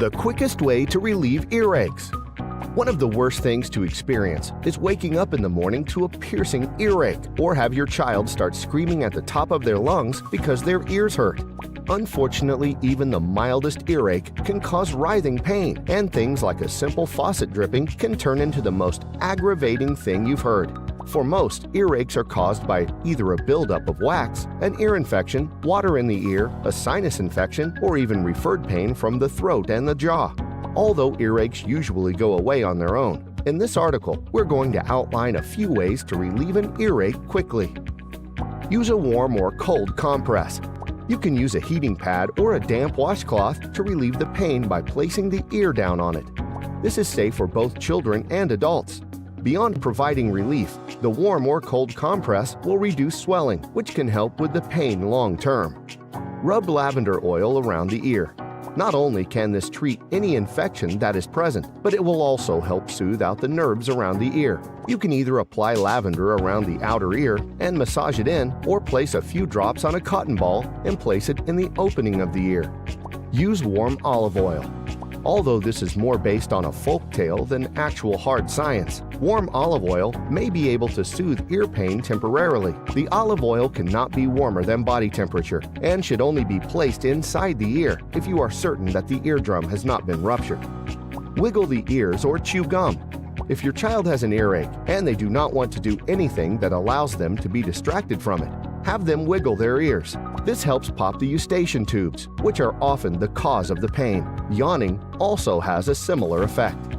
The quickest way to relieve earaches. One of the worst things to experience is waking up in the morning to a piercing earache, or have your child start screaming at the top of their lungs because their ears hurt. Unfortunately, even the mildest earache can cause writhing pain, and things like a simple faucet dripping can turn into the most aggravating thing you've heard. For most, earaches are caused by either a buildup of wax, an ear infection, water in the ear, a sinus infection, or even referred pain from the throat and the jaw. Although earaches usually go away on their own, in this article, we're going to outline a few ways to relieve an earache quickly. Use a warm or cold compress. You can use a heating pad or a damp washcloth to relieve the pain by placing the ear down on it. This is safe for both children and adults. Beyond providing relief, the warm or cold compress will reduce swelling, which can help with the pain long term. Rub lavender oil around the ear. Not only can this treat any infection that is present, but it will also help soothe out the nerves around the ear. You can either apply lavender around the outer ear and massage it in, or place a few drops on a cotton ball and place it in the opening of the ear. Use warm olive oil. Although this is more based on a folk tale than actual hard science, warm olive oil may be able to soothe ear pain temporarily. The olive oil cannot be warmer than body temperature and should only be placed inside the ear if you are certain that the eardrum has not been ruptured. Wiggle the ears or chew gum. If your child has an earache and they do not want to do anything that allows them to be distracted from it, have them wiggle their ears. This helps pop the eustachian tubes, which are often the cause of the pain. Yawning also has a similar effect.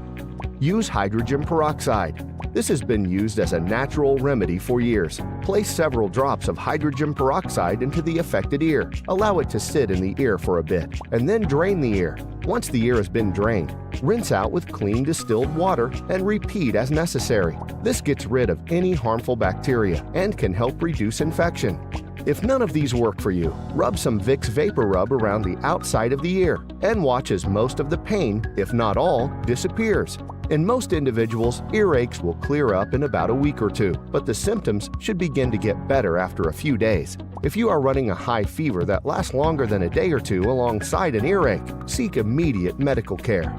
Use hydrogen peroxide. This has been used as a natural remedy for years. Place several drops of hydrogen peroxide into the affected ear. Allow it to sit in the ear for a bit, and then drain the ear. Once the ear has been drained, rinse out with clean distilled water and repeat as necessary. This gets rid of any harmful bacteria and can help reduce infection. If none of these work for you, rub some Vicks Vapor Rub around the outside of the ear and watch as most of the pain, if not all, disappears. In most individuals, earaches will clear up in about a week or two, but the symptoms should begin to get better after a few days. If you are running a high fever that lasts longer than a day or two alongside an earache, seek immediate medical care.